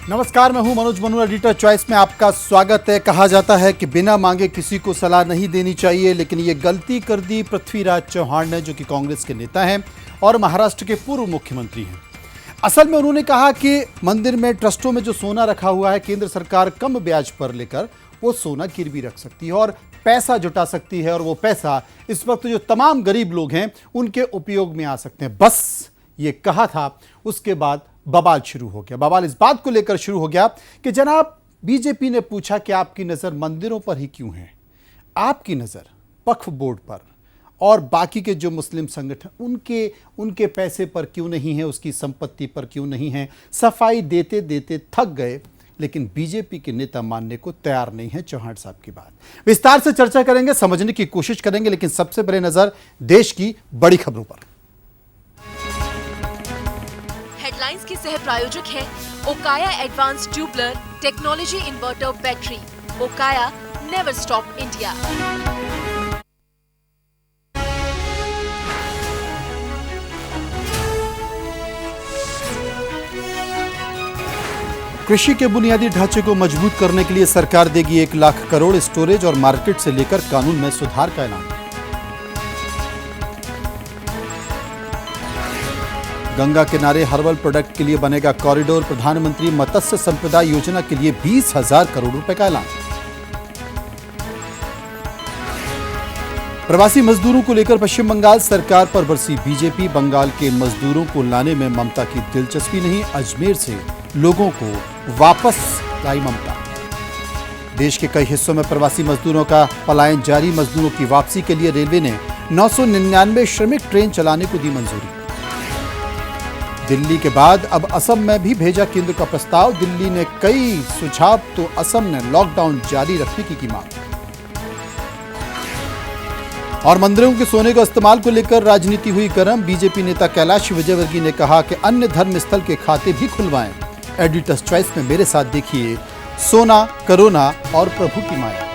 नमस्कार, मैं हूं मनोज मनु। एडिटर चॉइस में आपका स्वागत है। कहा जाता है कि बिना मांगे किसी को सलाह नहीं देनी चाहिए, लेकिन ये गलती कर दी पृथ्वीराज चौहान ने, जो कि कांग्रेस के नेता हैं और महाराष्ट्र के पूर्व मुख्यमंत्री हैं। असल में उन्होंने कहा कि मंदिर में ट्रस्टों में जो सोना रखा हुआ है, केंद्र सरकार कम ब्याज पर लेकर वो सोना गिरवी रख सकती है और पैसा जुटा सकती है, और वो पैसा इस वक्त जो तमाम गरीब लोग हैं उनके उपयोग में आ सकते हैं। बस ये कहा था, उसके बाद बवाल शुरू हो गया। बवाल इस बात को लेकर शुरू हो गया कि जनाब, बीजेपी ने पूछा कि आपकी नजर मंदिरों पर ही क्यों है, आपकी नजर वक्फ बोर्ड पर और बाकी के जो मुस्लिम संगठन उनके पैसे पर क्यों नहीं है, उसकी संपत्ति पर क्यों नहीं है। सफाई देते देते थक गए, लेकिन बीजेपी के नेता मानने को तैयार नहीं है चौहान साहब की बात। विस्तार से चर्चा करेंगे, समझने की कोशिश करेंगे, लेकिन सबसे पहले नजर देश की बड़ी खबरों पर। हेडलाइंस के सह प्रायोजक है Okaya advance tubular technology inverter battery. Okaya, never stop India. कृषि के बुनियादी ढांचे को मजबूत करने के लिए सरकार देगी 1 लाख करोड़। स्टोरेज और मार्केट से लेकर कानून में सुधार का ऐलान। गंगा किनारे हर्बल प्रोडक्ट के लिए बनेगा कॉरिडोर। प्रधानमंत्री मत्स्य संपदा योजना के लिए 20,000 करोड़ रुपए का ऐलान। प्रवासी मजदूरों को लेकर पश्चिम बंगाल सरकार पर बरसी बीजेपी। बंगाल के मजदूरों को लाने में ममता की दिलचस्पी नहीं। अजमेर से लोगों को वापस लाई ममता। देश के कई हिस्सों में प्रवासी मजदूरों का पलायन जारी। मजदूरों की वापसी के लिए रेलवे ने 999 श्रमिक ट्रेन चलाने को दी मंजूरी। दिल्ली के बाद अब असम में भी भेजा केंद्र का प्रस्ताव। दिल्ली ने कई सुझाव तो असम ने लॉकडाउन जारी रखने की मांग। और मंदिरों के सोने का इस्तेमाल को लेकर राजनीति हुई गर्म। बीजेपी नेता कैलाश विजयवर्गीय ने कहा कि अन्य धर्म स्थल के खाते भी खुलवाएं। एडिटर्स चॉइस में मेरे साथ देखिए सोना, कोरोना और प्रभु की माया।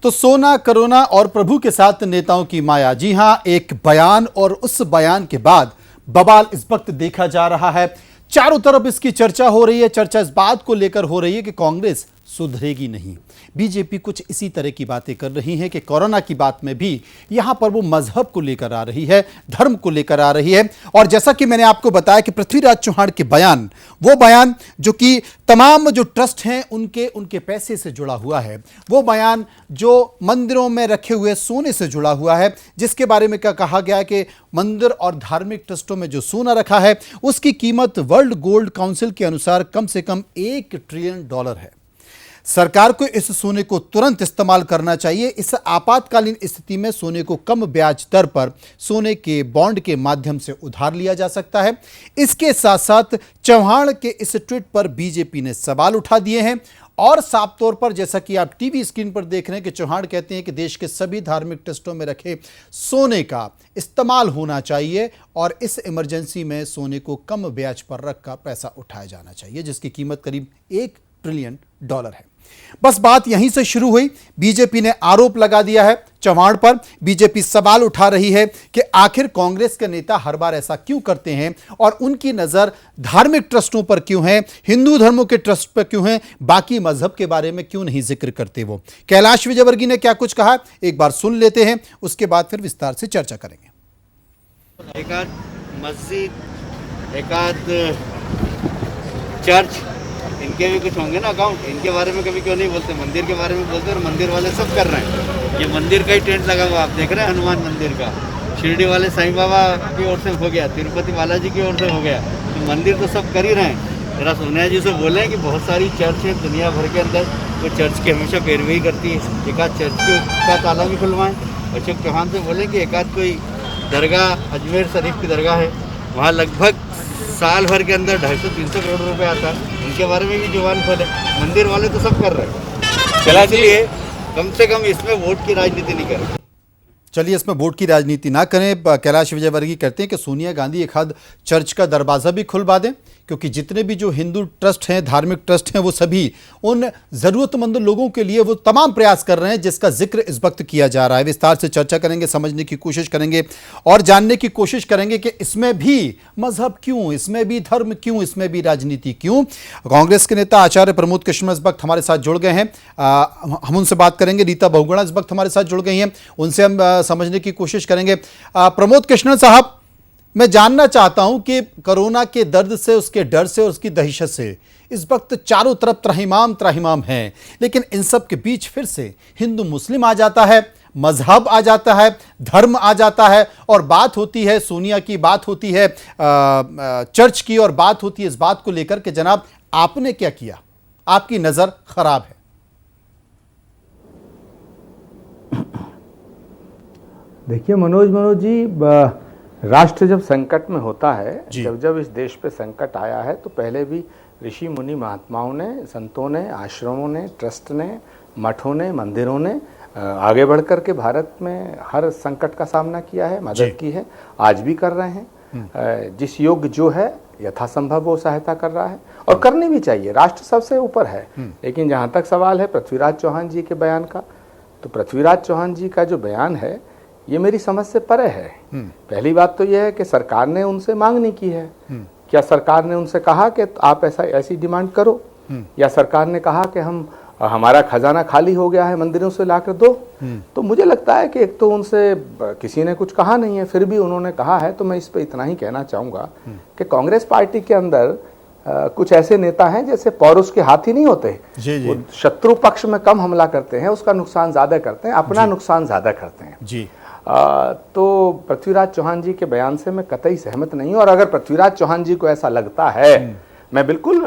तो सोना, कोरोना और प्रभु के साथ नेताओं की माया। जी हां, एक बयान और उस बयान के बाद बवाल इस वक्त देखा जा रहा है। चारों तरफ इसकी चर्चा हो रही है। चर्चा इस बात को लेकर हो रही है कि कांग्रेस सुधरेगी नहीं। बीजेपी कुछ इसी तरह की बातें कर रही है कि कोरोना की बात में भी यहां पर वो मजहब को लेकर आ रही है, धर्म को लेकर आ रही है। और जैसा कि मैंने आपको बताया कि पृथ्वीराज चौहान के बयान, वो बयान जो कि तमाम जो ट्रस्ट हैं उनके पैसे से जुड़ा हुआ है, वो बयान जो मंदिरों में रखे हुए सोने से जुड़ा हुआ है, जिसके बारे में क्या कहा गया है कि मंदिर और धार्मिक ट्रस्टों में जो सोना रखा है उसकी कीमत वर्ल्ड गोल्ड काउंसिल के अनुसार कम से कम $1 ट्रिलियन है। सरकार को इस सोने को तुरंत इस्तेमाल करना चाहिए। इस आपातकालीन स्थिति में सोने को कम ब्याज दर पर सोने के बॉन्ड के माध्यम से उधार लिया जा सकता है। इसके साथ साथ चौहान के इस ट्वीट पर बीजेपी ने सवाल उठा दिए हैं और साफ तौर पर, जैसा कि आप टीवी स्क्रीन पर देख रहे हैं, कि चौहान कहते हैं कि देश के सभी धार्मिक ट्रस्टों में रखे सोने का इस्तेमाल होना चाहिए और इस इमरजेंसी में सोने को कम ब्याज पर रखकर पैसा उठाया जाना चाहिए, जिसकी कीमत करीब $1 ट्रिलियन है। बस बात यहीं से शुरू हुई। बीजेपी ने आरोप लगा दिया है चौहान पर। बीजेपी सवाल उठा रही है कि आखिर कांग्रेस के नेता हर बार ऐसा क्यों करते हैं और उनकी नजर धार्मिक ट्रस्टों पर क्यों है, हिंदू धर्मों के ट्रस्ट पर क्यों है, बाकी मजहब के बारे में क्यों नहीं जिक्र करते। वो कैलाश विजयवर्गीय ने क्या कुछ कहा, एक बार सुन लेते हैं, उसके बाद फिर विस्तार से चर्चा करेंगे। एकाध मस्जिद, एकाध चर्च, इनके भी कुछ होंगे ना अकाउंट, इनके बारे में कभी क्यों नहीं बोलते। मंदिर के बारे में बोलते हैं और मंदिर वाले सब कर रहे हैं। ये मंदिर का ही टेंट लगा हुआ आप देख रहे हैं, हनुमान मंदिर का। शिरडी वाले साईं बाबा की ओर से हो गया, तिरुपति बालाजी की ओर से हो गया, तो मंदिर तो सब कर ही रहे हैं। जरा सोनिया जी से बोलें कि बहुत सारी चर्च है दुनिया भर के अंदर, वो चर्च की हमेशा पैरवी करती है, एक आध चर्च का ताला भी खुलवाएँ। अशोक चौहान से बोलें कि एक आध कोई दरगाह, अजमेर शरीफ की दरगाह है, वहाँ लगभग साल भर के अंदर 250-300 करोड़ रुपए आता है, उनके बारे में भी जुबान खोले। मंदिर वाले तो सब कर रहे हैं। चला, इसलिए कम से कम इसमें वोट की राजनीति नहीं करें। चलिए, इसमें वोट की राजनीति ना करें। कैलाश विजयवर्गीय कहते हैं कि सोनिया गांधी एक हाथ चर्च का दरवाजा भी खुलवा दें, क्योंकि जितने भी जो हिंदू ट्रस्ट हैं, धार्मिक ट्रस्ट हैं, वो सभी उन जरूरतमंद लोगों के लिए वो तमाम प्रयास कर रहे हैं जिसका जिक्र इस वक्त किया जा रहा है। विस्तार से चर्चा करेंगे, समझने की कोशिश करेंगे और जानने की कोशिश करेंगे कि इसमें भी मजहब क्यों, इसमें भी धर्म क्यों, इसमें भी राजनीति क्यों। कांग्रेस के नेता आचार्य प्रमोद कृष्ण इस वक्त हमारे साथ जुड़ गए हैं, हम उनसे बात करेंगे। रीता बहुगुणा इस वक्त हमारे साथ जुड़ गई हैं, उनसे हम समझने की कोशिश करेंगे। प्रमोद कृष्ण साहब, मैं जानना चाहता हूं कि कोरोना के दर्द से, उसके डर से और उसकी दहशत से इस वक्त चारों तरफ त्राहिमाम हैं, लेकिन इन सब के बीच फिर से हिंदू मुस्लिम आ जाता है, मजहब आ जाता है, धर्म आ जाता है और बात होती है सोनिया की, बात होती है चर्च की और बात होती है इस बात को लेकर कि जनाब आपने क्या किया, आपकी नजर खराब है। देखिए मनोज जी, राष्ट्र जब संकट में होता है, जब इस देश पे संकट आया है, तो पहले भी ऋषि मुनि महात्माओं ने, संतों ने, आश्रमों ने, ट्रस्ट ने, मठों ने, मंदिरों ने आगे बढ़ कर के भारत में हर संकट का सामना किया है, मदद की है, आज भी कर रहे हैं। जिस योग्य जो है यथासंभव वो सहायता कर रहा है और करनी भी चाहिए, राष्ट्र सबसे ऊपर है। लेकिन जहाँ तक सवाल है पृथ्वीराज चौहान जी के बयान का, तो पृथ्वीराज चौहान जी का जो बयान है ये मेरी समझ से परे है। पहली बात तो यह है कि सरकार ने उनसे मांग नहीं की है। क्या सरकार ने उनसे कहा कि आप ऐसी डिमांड करो, या सरकार ने कहा कि हमारा खजाना खाली हो गया है, मंदिरों से लाकर दो? तो मुझे लगता है कि एक तो उनसे किसी ने कुछ कहा नहीं है, फिर भी उन्होंने कहा है। तो मैं इस पे इतना ही कहना चाहूंगा कि कांग्रेस पार्टी के अंदर कुछ ऐसे नेता हैं जैसे पौरुष के हाथी नहीं होते, वो शत्रु पक्ष में कम हमला करते हैं, उसका नुकसान ज्यादा करते हैं, अपना नुकसान ज्यादा करते हैं जी। तो पृथ्वीराज चौहान जी के बयान से मैं कतई सहमत नहीं हूं। और अगर पृथ्वीराज चौहान जी को ऐसा लगता है, मैं बिल्कुल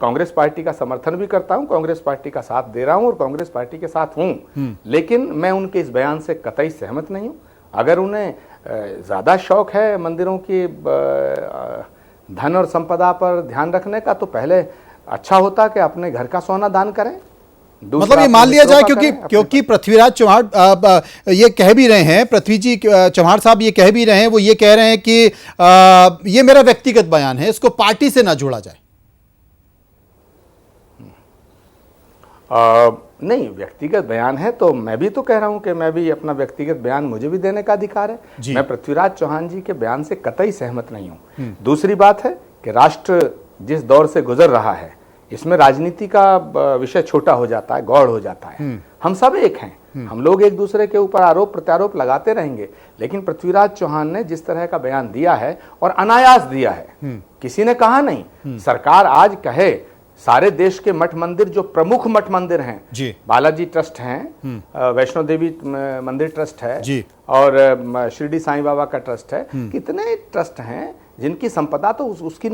कांग्रेस पार्टी का समर्थन भी करता हूं, कांग्रेस पार्टी का साथ दे रहा हूं और कांग्रेस पार्टी के साथ हूं, लेकिन मैं उनके इस बयान से कतई सहमत नहीं हूं। अगर उन्हें ज्यादा शौक है मंदिरों की धन और संपदा पर ध्यान रखने का, तो पहले अच्छा होता कि अपने घर का सोना दान करें। मतलब ये मान लिया जाए, क्योंकि पृथ्वीराज चौहान ये कह भी रहे हैं, पृथ्वी जी चौहान साहब ये कह भी रहे हैं, वो ये कह रहे हैं कि ये मेरा व्यक्तिगत बयान है, इसको पार्टी से ना जोड़ा जाए। नहीं, व्यक्तिगत बयान है तो मैं भी तो कह रहा हूं कि मैं भी अपना व्यक्तिगत बयान, मुझे भी देने का अधिकार है। मैं पृथ्वीराज चौहान जी के बयान से कतई सहमत नहीं हूं। दूसरी बात है कि राष्ट्र जिस दौर से गुजर रहा है, इसमें राजनीति का विषय छोटा हो जाता है, गौड़ हो जाता है। हम सब एक हैं, हम लोग एक दूसरे के ऊपर आरोप प्रत्यारोप लगाते रहेंगे, लेकिन पृथ्वीराज चौहान ने जिस तरह का बयान दिया है और अनायास दिया है, किसी ने कहा नहीं। सरकार आज कहे सारे देश के मठ मंदिर, जो प्रमुख मठ मंदिर हैं, बालाजी ट्रस्ट हैं, वैष्णो देवी मंदिर ट्रस्ट है और शिरडी साईं बाबा का ट्रस्ट है, कितने ट्रस्ट हैं जिनकी संपदा तो उसकी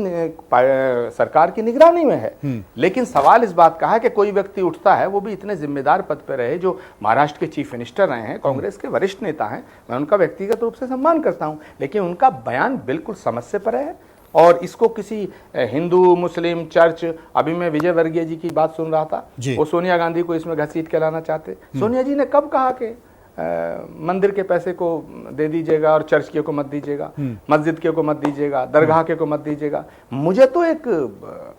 सरकार की निगरानी में है। लेकिन सवाल इस बात का है कि कोई व्यक्ति उठता है, वो भी इतने जिम्मेदार पद पर रहे, जो महाराष्ट्र के चीफ मिनिस्टर रहे हैं, कांग्रेस के वरिष्ठ नेता हैं, मैं उनका व्यक्तिगत रूप से सम्मान करता हूं, लेकिन उनका बयान बिल्कुल समझ से परे है। और इसको किसी हिंदू मुस्लिम चर्च, अभी मैं विजयवर्गीय जी की बात सुन रहा था, वो सोनिया गांधी को इसमें घसीट के लाना चाहते। सोनिया जी ने कब कहा कि मंदिर के पैसे को दे दीजिएगा और चर्च के को मत दीजिएगा, मस्जिद के को मत दीजिएगा, दरगाह के को मत दीजिएगा? मुझे तो एक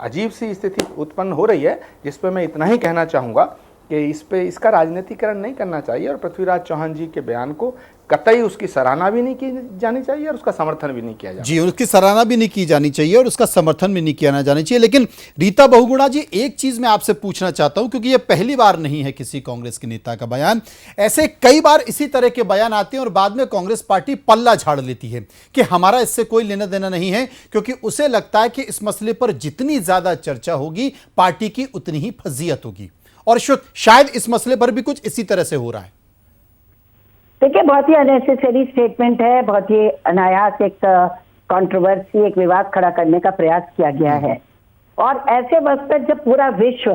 अजीब सी स्थिति उत्पन्न हो रही है, जिस पे मैं इतना ही कहना चाहूंगा कि इसका राजनीतिकरण नहीं करना चाहिए और पृथ्वीराज चौहान जी के बयान को कतई उसकी सराहना भी नहीं की जानी चाहिए और उसका समर्थन भी नहीं किया जाना जी। उसकी सराहना भी नहीं की जानी चाहिए और उसका समर्थन भी नहीं किया जाना चाहिए। लेकिन रीता बहुगुणा जी, एक चीज मैं आपसे पूछना चाहता हूं, क्योंकि यह पहली बार नहीं है किसी कांग्रेस के नेता का बयान, ऐसे कई बार इसी तरह के बयान आते हैं और बाद में कांग्रेस पार्टी पल्ला झाड़ लेती है कि हमारा इससे कोई लेना देना नहीं है, क्योंकि उसे लगता है कि इस मसले पर जितनी ज्यादा चर्चा होगी पार्टी की उतनी ही फजीयत होगी, और शायद इस मसले पर भी कुछ इसी तरह से हो रहा है। देखिए, बहुत ही अननेसेसरी स्टेटमेंट है, बहुत ही अनायास एक कंट्रोवर्सी, एक विवाद खड़ा करने का प्रयास किया गया है। और ऐसे वक्त पर जब पूरा विश्व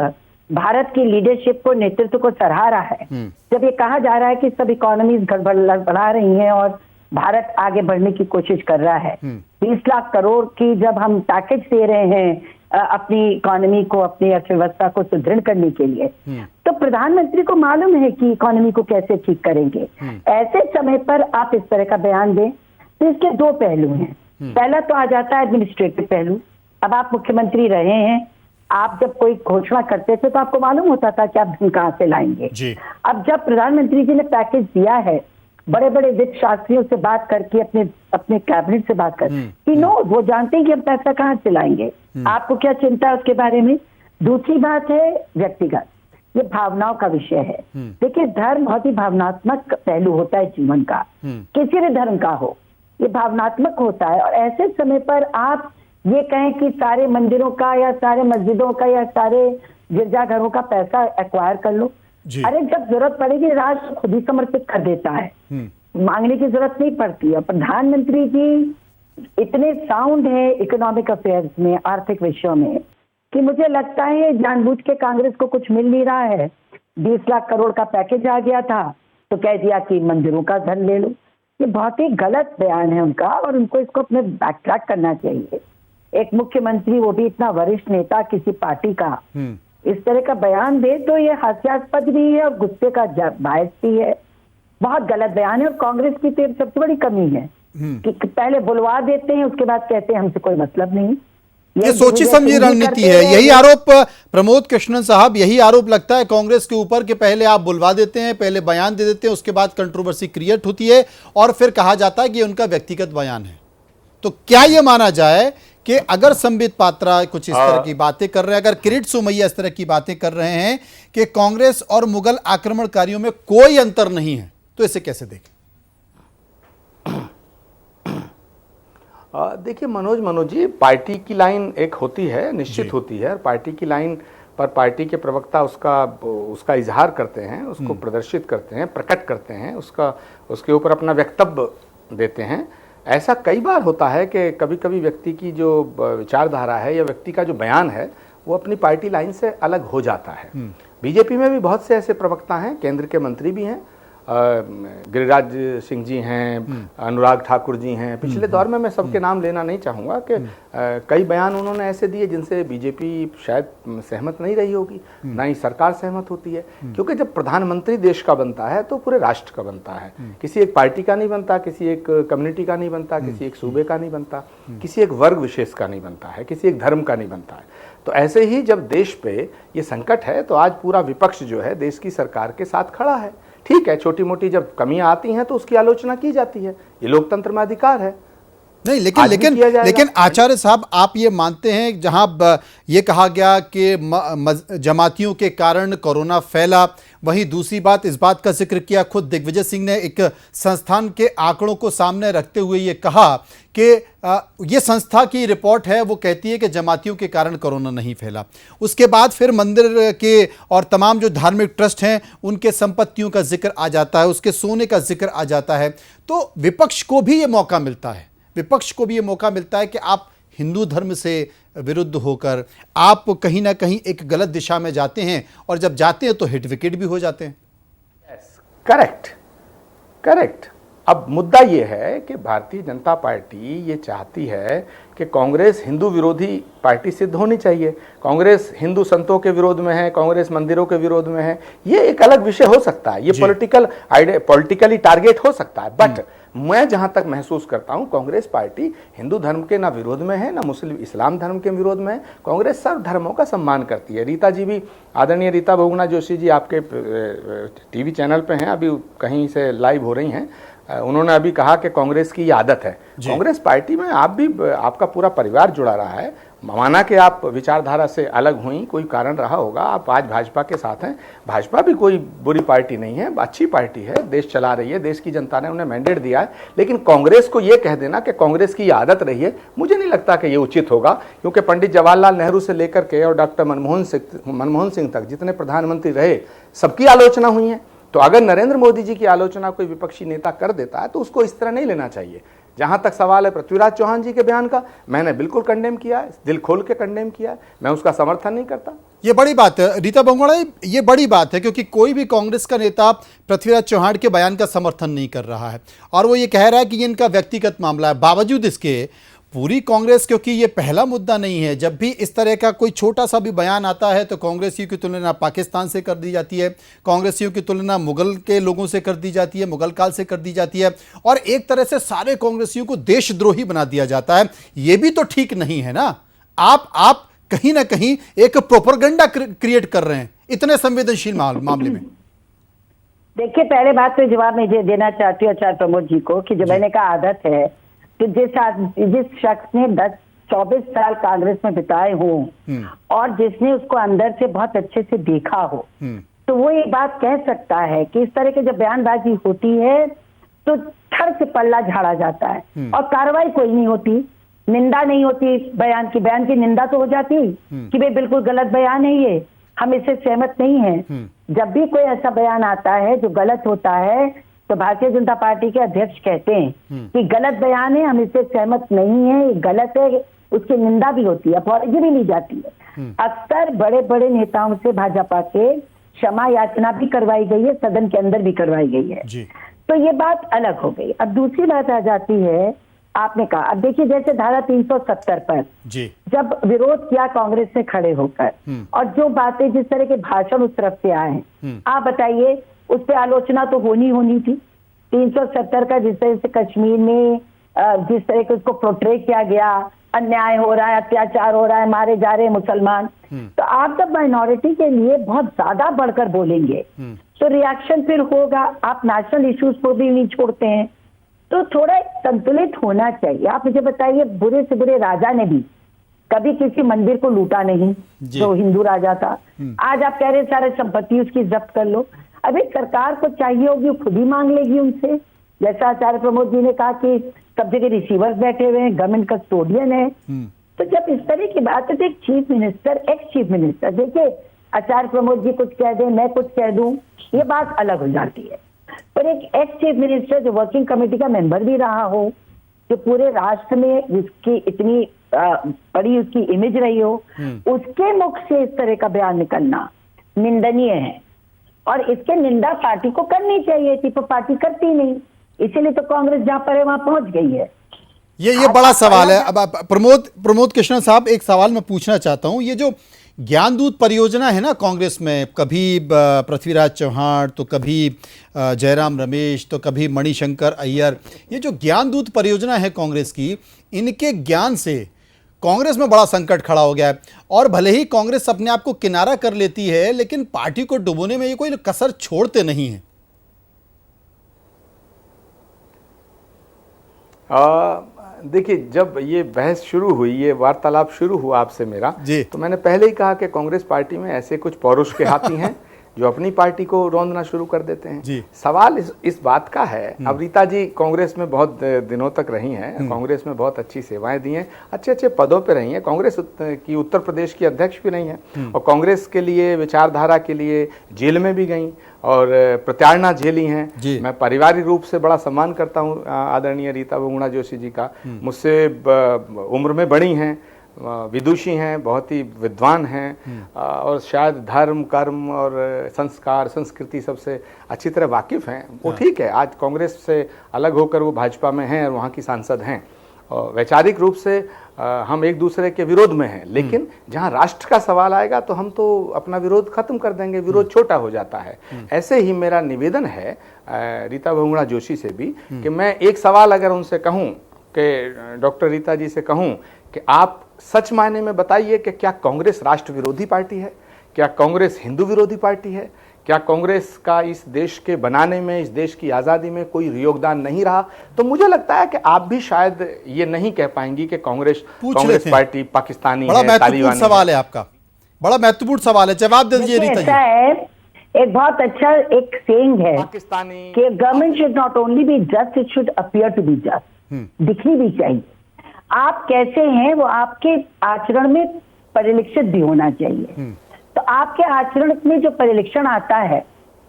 भारत की लीडरशिप को, नेतृत्व को सराह रहा है, जब ये कहा जा रहा है कि सब इकोनॉमीज बढ़ा रही हैं और भारत आगे बढ़ने की कोशिश कर रहा है, 20 लाख करोड़ की जब हम पैकेज दे रहे हैं अपनी इकोनॉमी को, अपनी अर्थव्यवस्था को सुदृढ़ करने के लिए, तो प्रधानमंत्री को मालूम है कि इकोनॉमी को कैसे ठीक करेंगे। ऐसे समय पर आप इस तरह का बयान दें तो इसके दो पहलू हैं। पहला तो आ जाता है एडमिनिस्ट्रेटिव पहलू। अब आप मुख्यमंत्री रहे हैं, आप जब कोई घोषणा करते थे तो आपको मालूम होता था कि आप धन कहां से लाएंगे। अब जब प्रधानमंत्री जी ने पैकेज दिया है, बड़े बड़े वित्त शास्त्रियों से बात करके, अपने कैबिनेट से बात करके, नो वो जानते हैं कि हम पैसा कहां से लाएंगे। आपको क्या चिंता है उसके बारे में। दूसरी बात है व्यक्तिगत, ये भावनाओं का विषय है। देखिए धर्म बहुत ही भावनात्मक पहलू होता है जीवन का, किसी भी धर्म का हो, ये भावनात्मक होता है। और ऐसे समय पर आप ये कहें कि सारे मंदिरों का या सारे मस्जिदों का या सारे गिरजाघरों का पैसा एक्वायर कर लो, अरे जब जरूरत पड़ेगी राष्ट्र खुद ही समर्पित कर देता है, मांगने की जरूरत नहीं पड़ती है। प्रधानमंत्री जी इतने साउंड है इकोनॉमिक अफेयर्स में, आर्थिक विषयों में, कि मुझे लगता है जानबूझ के कांग्रेस को कुछ मिल नहीं रहा है। 20 लाख करोड़ का पैकेज आ गया था तो कह दिया कि मंदिरों का धन ले लो। ये बहुत ही गलत बयान है उनका और उनको इसको अपने बैकट्रैक करना चाहिए। एक मुख्यमंत्री, वो भी इतना वरिष्ठ नेता किसी पार्टी का, इस तरह का बयान दे तो ये हास्यास्पद भी है और गुस्से का बायस भी है। बहुत गलत बयान है। और कांग्रेस की तो सबसे बड़ी कमी है कि पहले बुलवा देते हैं, उसके बाद कहते हैं हमसे कोई मतलब नहीं। ये सोची समझी रणनीति है। यही आरोप प्रमोद कृष्णन साहब, यही आरोप लगता है कांग्रेस के ऊपर कि पहले आप बुलवा देते हैं, पहले बयान दे देते हैं, उसके बाद कंट्रोवर्सी क्रिएट होती है और फिर कहा जाता है कि उनका व्यक्तिगत बयान है। तो क्या यह माना जाए कि अगर संबित पात्रा कुछ इस तरह की बातें कर रहे हैं, अगर किरीट सोमैया इस तरह की बातें कर रहे हैं कि कांग्रेस और मुगल आक्रमणकारियों में कोई अंतर नहीं है, तो इसे कैसे देखें? देखिए मनोज जी, पार्टी की लाइन एक होती है, निश्चित होती है। पार्टी की लाइन पर पार्टी के प्रवक्ता उसका इजहार करते हैं, उसको प्रदर्शित करते हैं, प्रकट करते हैं, उसके ऊपर अपना वक्तव्य देते हैं। ऐसा कई बार होता है कि कभी कभी व्यक्ति की जो विचारधारा है या व्यक्ति का जो बयान है वो अपनी पार्टी लाइन से अलग हो जाता है। बीजेपी में भी बहुत से ऐसे प्रवक्ता हैं, केंद्र के मंत्री भी हैं, गिरिराज सिंह जी हैं, अनुराग ठाकुर जी हैं। पिछले दौर में मैं सबके नाम लेना नहीं चाहूँगा कि कई बयान उन्होंने ऐसे दिए जिनसे बीजेपी शायद सहमत नहीं रही होगी, ना ही सरकार सहमत होती है। क्योंकि जब प्रधानमंत्री देश का बनता है तो पूरे राष्ट्र का बनता है, किसी एक पार्टी का नहीं बनता, किसी एक कम्युनिटी का नहीं बनता, किसी एक सूबे का नहीं बनता, किसी एक वर्ग विशेष का नहीं बनता है, किसी एक धर्म का नहीं बनता है। तो ऐसे ही जब देश पे ये संकट है तो आज पूरा विपक्ष जो है देश की सरकार के साथ खड़ा है। ठीक है, छोटी मोटी जब कमियां आती हैं तो उसकी आलोचना की जाती है, ये लोकतंत्र में अधिकार है। नहीं, लेकिन आचार्य साहब, आप ये मानते हैं जहां ये कहा गया कि जमातियों के कारण कोरोना फैला, वहीं दूसरी बात इस बात का जिक्र किया, खुद दिग्विजय सिंह ने एक संस्थान के आंकड़ों को सामने रखते हुए ये कहा कि ये संस्था की रिपोर्ट है, वो कहती है कि जमातियों के कारण कोरोना नहीं फैला। उसके बाद फिर मंदिर के और तमाम जो धार्मिक ट्रस्ट हैं उनके संपत्तियों का जिक्र आ जाता है, उसके सोने का जिक्र आ जाता है। तो विपक्ष को भी ये मौका मिलता है, विपक्ष को भी ये मौका मिलता है कि आप हिंदू धर्म से विरुद्ध होकर आप कहीं ना कहीं एक गलत दिशा में जाते हैं और जब जाते हैं तो हिट विकेट भी हो जाते हैं। करेक्ट। अब मुद्दा ये है कि भारतीय जनता पार्टी ये चाहती है कि कांग्रेस हिंदू विरोधी पार्टी सिद्ध होनी चाहिए। कांग्रेस हिंदू संतों के विरोध में है, कांग्रेस मंदिरों के विरोध में है, ये एक अलग विषय हो सकता है, ये पॉलिटिकली टारगेट हो सकता है। बट मैं जहां तक महसूस करता हूं, कांग्रेस पार्टी हिंदू धर्म के ना विरोध में है, ना मुस्लिम इस्लाम धर्म के विरोध में है। कांग्रेस सर्व धर्मों का सम्मान करती है। रीता जी भी, आदरणीय रीता बहुगुणा जोशी जी आपके टीवी चैनल पे हैं, अभी कहीं से लाइव हो रही हैं, उन्होंने अभी कहा कि कांग्रेस की ये आदत है। कांग्रेस पार्टी में आप भी, आपका पूरा परिवार जुड़ा रहा है, माना कि आप विचारधारा से अलग हुई, कोई कारण रहा होगा, आप आज भाजपा के साथ हैं। भाजपा भी कोई बुरी पार्टी नहीं है, अच्छी पार्टी है, देश चला रही है, देश की जनता ने उन्हें मैंडेट दिया है। लेकिन कांग्रेस को ये कह देना कि कांग्रेस की आदत रही है, मुझे नहीं लगता कि ये उचित होगा। क्योंकि पंडित जवाहरलाल नेहरू से लेकर के और डॉक्टर मनमोहन सिंह तक जितने प्रधानमंत्री रहे, सबकी आलोचना हुई है। तो अगर नरेंद्र मोदी जी की आलोचना कोई विपक्षी नेता कर देता है तो उसको इस तरह नहीं लेना चाहिए। जहां तक सवाल है पृथ्वीराज चौहान जी के बयान का, मैंने बिल्कुल कंडेम किया है, दिल खोल के कंडेम किया है, मैं उसका समर्थन नहीं करता। ये बड़ी बात है रीता बहुगुणा, ये बड़ी बात है क्योंकि कोई भी कांग्रेस का नेता पृथ्वीराज चौहान के बयान का समर्थन नहीं कर रहा है और वो ये कह रहा है कि ये इनका व्यक्तिगत मामला है। बावजूद इसके पूरी कांग्रेस, क्योंकि ये पहला मुद्दा नहीं है, जब भी इस तरह का कोई छोटा सा भी बयान आता है तो कांग्रेसियों की तुलना पाकिस्तान से कर दी जाती है, कांग्रेसियों की तुलना मुगल के लोगों से कर दी जाती है, मुगल काल से कर दी जाती है, और एक तरह से सारे कांग्रेसियों को देशद्रोही बना दिया जाता है। ये भी तो ठीक नहीं है ना। आप कहीं ना कहीं एक प्रोपेगेंडा क्रिएट कर रहे हैं इतने संवेदनशील मामले में। देखिए, पहले बात तो जवाब मैं ये देना चाहती हूँ आचार्य प्रमोद जी को कि जो मैंने कहा आदत है कि जिस शख्स ने 10-24 साल कांग्रेस में बिताए हों और जिसने उसको अंदर से बहुत अच्छे से देखा हो, तो वो ये बात कह सकता है कि इस तरह की जब बयानबाजी होती है तो थर से पल्ला झाड़ा जाता है और कार्रवाई कोई नहीं होती, निंदा नहीं होती बयान की निंदा तो हो जाती कि भाई बिल्कुल गलत बयान है ये, हम इससे सहमत नहीं हैं। जब भी कोई ऐसा बयान आता है जो गलत होता है तो भारतीय जनता पार्टी के अध्यक्ष कहते हैं कि गलत बयान है, हम इससे सहमत नहीं है, ये गलत है, उसकी निंदा भी होती है, अपॉलॉजी भी ली जाती है। अक्सर बड़े बड़े नेताओं से भाजपा के क्षमा याचना भी करवाई गई है, सदन के अंदर भी करवाई गई है। तो ये बात अलग हो गई। अब दूसरी बात आ जाती है, आपने कहा, अब देखिए जैसे धारा 370 पर जब विरोध किया कांग्रेस से खड़े होकर और जो बातें जिस तरह के भाषण उस तरफ से आए, आप बताइए, उस पर आलोचना तो होनी थी। 370 का जिस तरह से कश्मीर में जिस तरह से उसको प्रोट्रेट किया गया, अन्याय हो रहा है, अत्याचार हो रहा है, मारे जा रहे हैं मुसलमान, तो आप जब माइनॉरिटी के लिए बहुत ज्यादा बढ़कर बोलेंगे तो रिएक्शन फिर होगा। आप नेशनल इश्यूज को भी नहीं छोड़ते हैं, तो थोड़ा संतुलित होना चाहिए। आप मुझे बताइए, बुरे से बुरे राजा ने भी कभी किसी मंदिर को लूटा नहीं जो हिंदू राजा था। आज आप कह रहे सारे संपत्ति उसकी जब्त कर लो, अभी सरकार को चाहिए होगी खुद ही मांग लेगी उनसे। जैसा आचार्य प्रमोद जी ने कहा कि सब जगह रिसीवर्स बैठे हुए हैं, गवर्नमेंट कस्टोडियन है, तो जब इस तरह की बात है तो एक chief minister, ex chief minister, देखिए आचार्य प्रमोद जी कुछ कह दें, मैं कुछ कह दूं, ये बात अलग हो जाती है, पर एक एक्स चीफ मिनिस्टर जो वर्किंग कमेटी का मेंबर भी रहा हो, जो पूरे राष्ट्र में जिसकी इतनी बड़ी उसकी इमेज रही हो, उसके मुख से इस तरह का बयान निकलना निंदनीय है। और इसके निंदा पार्टी को करनी चाहिए थी, पर पार्टी करती नहीं, इसीलिए तो कांग्रेस जहां पर है वहां पहुंच गई है। ये बड़ा सवाल है। अब प्रमोद कृष्ण साहब, एक सवाल मैं पूछना चाहता हूं, ये जो ज्ञानदूत परियोजना है ना कांग्रेस में, कभी पृथ्वीराज चौहान तो कभी जयराम रमेश तो कभी मणिशंकर अय्यर, ये जो ज्ञानदूत परियोजना है कांग्रेस की, इनके ज्ञान से कांग्रेस में बड़ा संकट खड़ा हो गया है। और भले ही कांग्रेस अपने आप को किनारा कर लेती है, लेकिन पार्टी को डुबोने में ये कोई कसर छोड़ते नहीं है। देखिए, जब ये बहस शुरू हुई, ये वार्तालाप शुरू हुआ आपसे मेरा, तो मैंने पहले ही कहा कि कांग्रेस पार्टी में ऐसे कुछ पौरुष के हाथी हैं जो अपनी पार्टी को रौंदना शुरू कर देते हैं। सवाल इस बात का है, अब रीता जी कांग्रेस में बहुत दिनों तक रही हैं, कांग्रेस में बहुत अच्छी सेवाएं दी हैं, अच्छे अच्छे पदों पे रही हैं, कांग्रेस की उत्तर प्रदेश की अध्यक्ष भी रही हैं और कांग्रेस के लिए, विचारधारा के लिए जेल में भी गई और प्रताड़ना झेली हैं। मैं पारिवारिक रूप से बड़ा सम्मान करता हूं आदरणीय रीता बहुगुणा जोशी जी का, मुझसे उम्र में बड़ी हैं, विदुषी हैं, बहुत ही विद्वान हैं और शायद धर्म, कर्म और संस्कार, संस्कृति सबसे अच्छी तरह वाकिफ हैं। वो ठीक है, आज कांग्रेस से अलग होकर वो भाजपा में हैं और वहाँ की सांसद हैं। और वैचारिक रूप से हम एक दूसरे के विरोध में हैं, लेकिन जहाँ राष्ट्र का सवाल आएगा तो हम तो अपना विरोध खत्म कर देंगे, विरोध छोटा हो जाता है। ऐसे ही मेरा निवेदन है रीता बहुगुणा जोशी से भी कि मैं एक सवाल अगर उनसे कहूँ कि डॉक्टर रीता जी से कहूँ कि आप सच मायने में बताइए कि क्या कांग्रेस राष्ट्र विरोधी पार्टी है, क्या कांग्रेस हिंदू विरोधी पार्टी है, क्या कांग्रेस का इस देश के बनाने में, इस देश की आज़ादी में कोई योगदान नहीं रहा, तो मुझे लगता है कि आप भी शायद ये नहीं कह पाएंगी कि कांग्रेस पार्टी पाकिस्तानी है, तालिबानी सवाल है आपका, बड़ा महत्वपूर्ण सवाल है, जवाब दे दीजिए रीता जी। एक बहुत अच्छा एक सेइंग है पाकिस्तानी कि government should not only be just, it should appear to be just, दिखनी भी चाहिए। आप कैसे हैं वो आपके आचरण में परिलक्षित भी होना चाहिए। तो आपके आचरण में जो परिलक्षण आता है,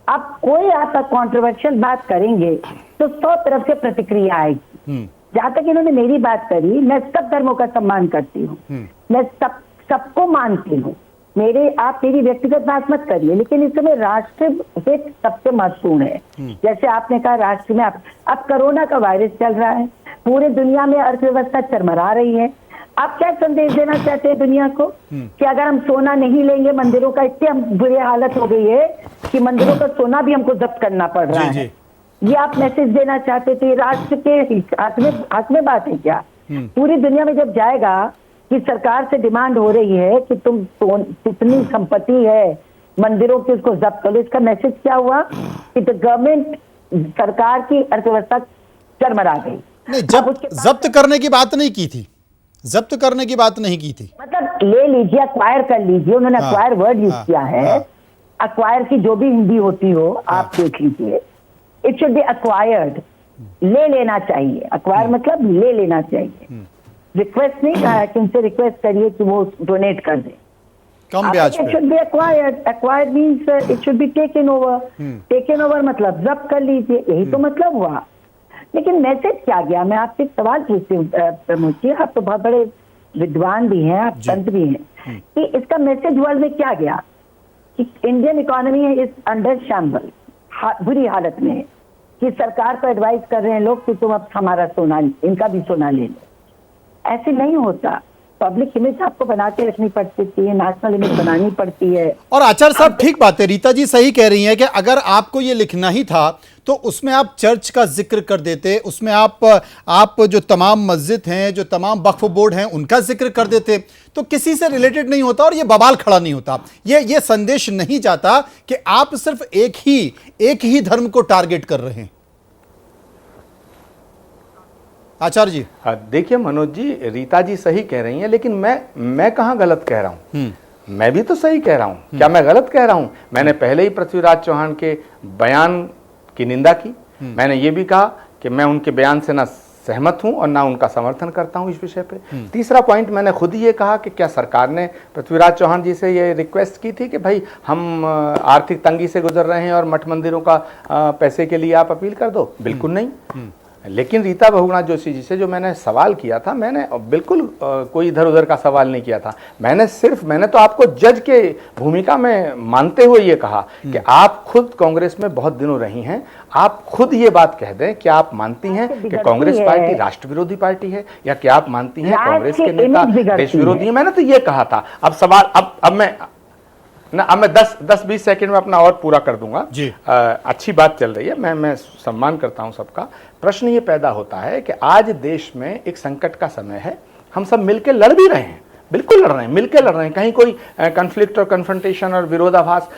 आप कोई आपका कॉन्ट्रोवर्शियल बात करेंगे तो 100 तरफ से प्रतिक्रिया आएगी। जहां तक इन्होंने मेरी बात करी, मैं सब धर्मों का सम्मान करती हूँ, मैं सबको मानती हूँ, आप मेरी व्यक्तिगत बात मत करिए, लेकिन इस समय राष्ट्र हित सबसे महत्वपूर्ण है। जैसे आपने कहा राष्ट्र में अब कोरोना का वायरस चल रहा है, पूरे दुनिया में अर्थव्यवस्था चरमरा रही है। आप क्या संदेश देना चाहते हैं दुनिया को कि अगर हम सोना नहीं लेंगे, मंदिरों का इतनी बुरी हालत हो गई है कि मंदिरों का सोना भी हमको जब्त करना पड़ रहा है। ये आप मैसेज देना चाहते थे? राष्ट्र के हाथ में बात है क्या? पूरी दुनिया में जब जाएगा कि सरकार से डिमांड हो रही है कि तुम कितनी संपत्ति है मंदिरों की उसको जब्त करो, इसका मैसेज क्या हुआ कि द गवर्नमेंट, सरकार की अर्थव्यवस्था चरमरा गई। नहीं, जब्त करने की बात नहीं की थी, जब्त करने की बात नहीं की थी, मतलब ले लीजिए, अक्वायर कर लीजिए। उन्होंने अक्वायर वर्ड यूज किया है। अक्वायर की जो भी हिंदी होती हो आप देख लीजिए। इट शुड बी अक्वायर्ड, ले लेना चाहिए। अक्वायर मतलब ले लेना चाहिए। रिक्वेस्ट नहीं कहा है कि उनसे रिक्वेस्ट करिए कि वो डोनेट कर दे कम ब्याज पे। It should be acquired. Acquired means it should be taken over. Taken over मतलब जब्त कर लीजिए, यही तो मतलब हुआ। लेकिन मैसेज क्या गया? मैं आपसे एक सवाल पूछती हूँ प्रमोद जी, आप तो बहुत बड़े विद्वान भी हैं, आप संत भी हैं, कि इसका मैसेज वर्ल्ड में क्या गया कि Indian economy is under shamble, बुरी हालत में है, कि सरकार को एडवाइस कर रहे हैं लोग कि तुम अब हमारा सोना, इनका भी सोना ले लो। ऐसे नहीं होता। पब्लिक इमेज आपको बना के रखनी पड़ती है, नेशनल इमेज बनानी पड़ती है। और आचार्य साहब ठीक बात है, रीता जी सही कह रही हैं कि अगर आपको ये लिखना ही था तो उसमें आप चर्च का जिक्र कर देते, उसमें आप जो तमाम मस्जिद हैं, जो तमाम वक्फ बोर्ड हैं, उनका जिक्र कर देते, तो किसी से रिलेटेड नहीं होता और ये बवाल खड़ा नहीं होता। ये संदेश नहीं जाता कि आप सिर्फ एक ही धर्म को टारगेट कर रहे हैं। आचार्य जी देखिए मनोज जी, रीता जी सही कह रही हैं, लेकिन मैं कहाँ गलत कह रहा हूँ? मैं भी तो सही कह रहा हूँ। क्या मैं गलत कह रहा हूँ? मैंने पहले ही पृथ्वीराज चौहान के बयान की निंदा की। मैंने ये भी कहा कि मैं उनके बयान से ना सहमत हूं और ना उनका समर्थन करता हूं इस विषय पे। तीसरा पॉइंट मैंने खुद ही ये कहा कि क्या सरकार ने पृथ्वीराज चौहान जी से ये रिक्वेस्ट की थी कि भाई हम आर्थिक तंगी से गुजर रहे हैं और मठ मंदिरों का पैसे के लिए आप अपील कर दो? बिल्कुल नहीं। लेकिन रीता बहुगुणा जोशी जी से जो मैंने सवाल किया था, मैंने बिल्कुल कोई इधर उधर का सवाल नहीं किया था। मैंने तो आपको जज के भूमिका में मानते हुए ये कहा कि आप खुद कांग्रेस में बहुत दिनों रही हैं, आप खुद ये बात कह दें कि आप मानती हैं कि कांग्रेस पार्टी राष्ट्र विरोधी पार्टी है, या क्या आप मानती हैं कांग्रेस के नेता देश विरोधी हैं? मैंने तो ये कहा था। अब सवाल अब मैं 10-20 सेकंड में अपना और पूरा कर दूंगा जी। अच्छी बात चल रही है, मैं सम्मान करता हूं सबका। प्रश्न ये पैदा होता है कि आज देश में एक संकट का समय है, हम सब मिलकर लड़ भी रहे हैं, बिल्कुल लड़ रहे हैं, मिलकर लड़ रहे हैं। कहीं कोई कन्फ्लिक्ट और कन्फ्रंटेशन और विरोधाभास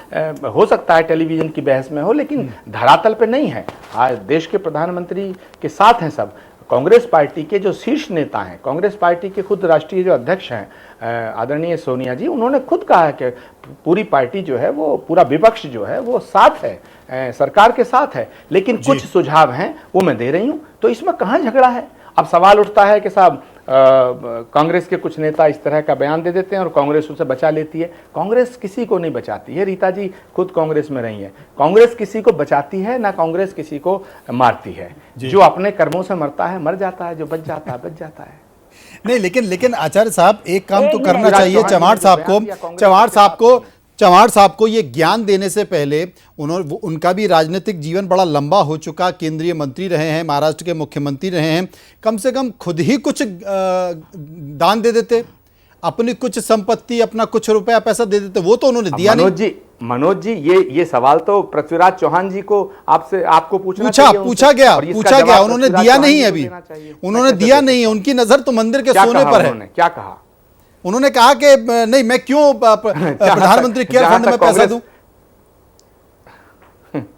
हो सकता है, टेलीविजन की बहस में हो, लेकिन धरातल पे नहीं है। आज देश के प्रधानमंत्री के साथ हैं सब। कांग्रेस पार्टी के जो शीर्ष नेता हैं, कांग्रेस पार्टी के खुद राष्ट्रीय जो अध्यक्ष हैं आदरणीय सोनिया जी, उन्होंने खुद कहा है कि पूरी पार्टी जो है, वो पूरा विपक्ष जो है वो साथ है, सरकार के साथ है। लेकिन कुछ सुझाव हैं वो मैं दे रही हूं, तो इसमें कहां झगड़ा है? अब सवाल उठता है कि साहब कांग्रेस के कुछ नेता इस तरह का बयान दे देते हैं और कांग्रेस उसे बचा लेती है। कांग्रेस किसी को नहीं बचाती है। रीता जी खुद कांग्रेस में रही है। कांग्रेस किसी को बचाती है ना, कांग्रेस किसी को मारती है। जो अपने कर्मों से मरता है मर जाता है, जो बच जाता है बच जाता है। नहीं, लेकिन आचार्य साहब एक काम तो करना चाहिए चव्हाण साहब को ये ज्ञान देने से पहले उनका भी राजनीतिक जीवन बड़ा लंबा हो चुका, केंद्रीय मंत्री रहे हैं, महाराष्ट्र के मुख्यमंत्री रहे हैं, कम से कम खुद ही कुछ दान दे देते, अपनी कुछ संपत्ति, अपना कुछ रुपया पैसा दे देते। वो तो उन्होंने दिया नहीं। मनोज जी ये सवाल तो पृथ्वीराज चौहान जी को आपको पूछा गया, उन्होंने दिया नहीं। अभी उन्होंने दिया नहीं है। उनकी नजर तो मंदिर के सोने पर है। क्या कहा उन्होंने? कहा कि नहीं, मैं क्यों प्रधानमंत्री केयर फंड में पैसा दूं,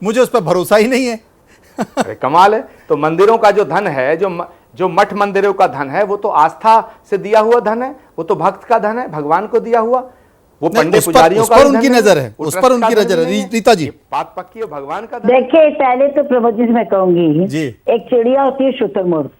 मुझे उस पर भरोसा ही नहीं है। अरे कमाल है। तो मंदिरों का जो धन है, जो मठ मंदिरों का धन है, वो तो आस्था से दिया हुआ धन है, वो तो भक्त का धन है, भगवान को दिया हुआ। वो पंडित पुजारियों का उनकी नजर है, उस पर उनकी नजर है। रीता जी बात पक्की है, भगवान का। देखिए, पहले तो प्रमोद जी मैं कहूंगी, एक चिड़िया होती है शुतुरमुर्ग,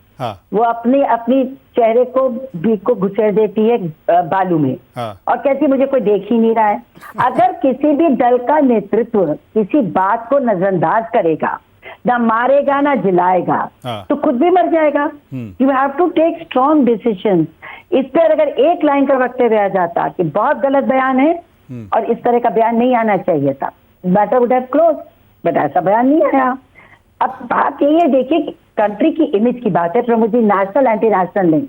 वो अपनी चेहरे को बीक को घुसेड़ देती है बालू में और कहती है मुझे कोई देख ही नहीं रहा है। अगर किसी भी दल का नेतृत्व किसी बात को नजरअंदाज करेगा, ना मारेगा ना जिलाएगा, तो खुद भी मर जाएगा। You have to take strong decision. इस पर अगर एक लाइन का वक्तव्य आ जाता कि बहुत गलत बयान है और इस तरह का बयान नहीं आना चाहिए था, matter would have close, but ऐसा बयान नहीं आया। अब बात यही है, देखिए कंट्री की इमेज की बात है Pramod ji, national anti national नहीं।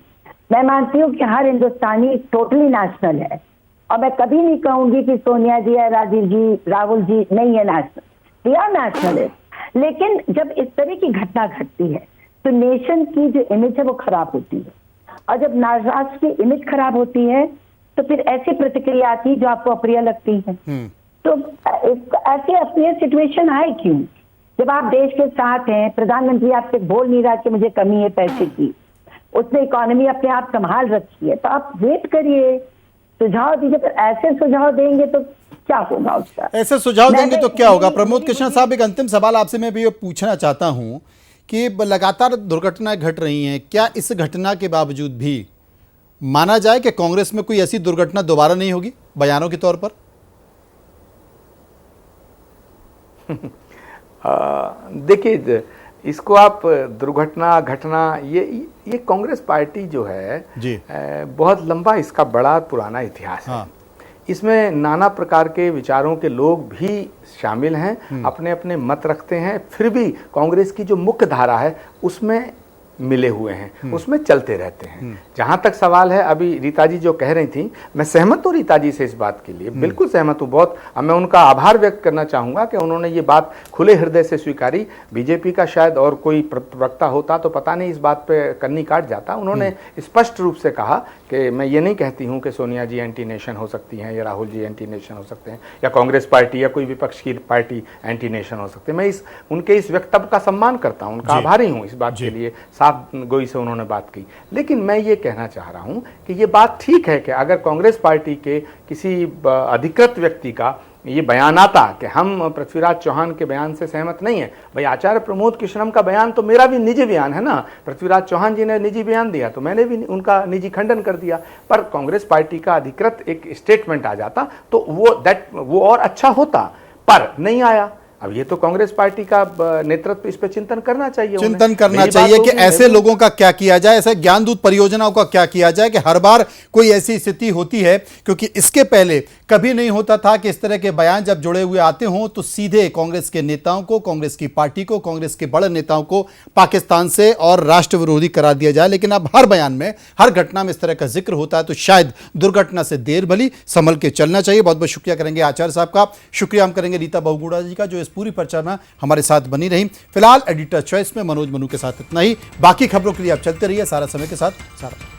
मैं मानती हूँ कि हर हिंदुस्तानी टोटली नेशनल है, और मैं कभी नहीं कहूंगी कि सोनिया जी या राजीव जी, राहुल जी नहीं है नेशनल, दे आर नेशनलिस्ट। लेकिन जब इस तरह की घटना घटती है तो नेशन की जो इमेज है वो खराब होती है, और जब राष्ट्र की इमेज खराब होती है तो फिर ऐसी प्रतिक्रिया आती है जो आपको अप्रिय लगती है। तो ऐसी अप्रिय सिचुएशन आए क्यों? जब आप देश के साथ हैं, प्रधानमंत्री आपसे बोल नहीं रहा कि मुझे कमी है पैसे की, उसने इकोनॉमी अपने आप संभाल रखी है, तो आप वेट करिए, सुझाव दीजिए। पर ऐसे सुझाव देंगे तो क्या होगा उसका? ऐसे सुझाव देंगे तो क्या होगा? प्रमोद कृष्ण साहब, एक अंतिम सवाल आपसे मैं भी ये पूछना चाहता हूं कि लगातार दुर्घटनाएं घट रही हैं, क्या इस घटना के बावजूद भी माना जाए कि कांग्रेस में कोई ऐसी दुर्घटना दोबारा नहीं होगी बयानों के तौर पर? देखिए, इसको आप दुर्घटना घटना, ये कांग्रेस पार्टी जो है जी, बहुत लंबा, इसका बड़ा पुराना इतिहास है। इसमें नाना प्रकार के विचारों के लोग भी शामिल हैं, अपने अपने मत रखते हैं, फिर भी कांग्रेस की जो मुख्य धारा है उसमें मिले हुए हैं, उसमें चलते रहते हैं। जहां तक सवाल है, अभी रीता जी जो कह रही थी, मैं सहमत हूँ रीता जी से इस बात के लिए, बिल्कुल सहमत हूँ। बहुत मैं उनका आभार व्यक्त करना चाहूंगा कि उन्होंने ये बात खुले हृदय से स्वीकारी। बीजेपी का शायद और कोई प्रवक्ता होता तो पता नहीं इस बात पे कन्नी काट जाता। उन्होंने स्पष्ट रूप से कहा कि मैं ये नहीं कहती हूँ कि सोनिया जी एंटी नेशन हो सकती हैं या राहुल जी एंटी नेशन हो सकते हैं या कांग्रेस पार्टी या कोई विपक्ष की पार्टी एंटी नेशन हो सकती है। मैं उनके इस वक्तव्य का सम्मान करता हूँ, उनका आभारी हूँ इस बात के लिए, साफ गोई से उन्होंने बात की। लेकिन मैं ये कहना चाह रहा हूं कि ये बात ठीक है कि अगर कांग्रेस पार्टी के किसी अधिकृत व्यक्ति का ये बयान आता कि हम पृथ्वीराज चौहान के बयान से सहमत नहीं है, भाई आचार्य प्रमोद कृष्णम का बयान तो मेरा भी निजी बयान है ना, पृथ्वीराज चौहान जी ने निजी बयान दिया तो मैंने भी उनका निजी खंडन कर दिया, पर कांग्रेस पार्टी का अधिकृत एक स्टेटमेंट आ जाता तो वो और अच्छा होता, पर नहीं आया। अब ये तो कांग्रेस पार्टी का नेतृत्व इस पे चिंतन करना चाहिए, चिंतन करना चाहिए कि ऐसे लोगों का क्या किया जाए, ऐसे ज्ञानदूत परियोजनाओं का क्या किया जाए कि हर बार कोई ऐसी स्थिति होती है, क्योंकि इसके पहले कभी नहीं होता था कि इस तरह के बयान जब जुड़े हुए आते हों तो सीधे कांग्रेस के नेताओं को, कांग्रेस की पार्टी को, कांग्रेस के बड़े नेताओं को पाकिस्तान से और राष्ट्र विरोधी करार दिया जाए। लेकिन अब हर बयान में, हर घटना में इस तरह का जिक्र होता है, तो शायद दुर्घटना से देर भली संभल के चलना चाहिए। बहुत बहुत शुक्रिया करेंगे आचार्य साहब का, शुक्रिया हम करेंगे रीता बहुगुणा जी का जो इस पूरी चर्चा में हमारे साथ बनी रही। फिलहाल एडिटर चॉइस में मनोज मनु के साथ इतना ही, बाकी खबरों के लिए आप चलते रहिए सारा समय के साथ। सारा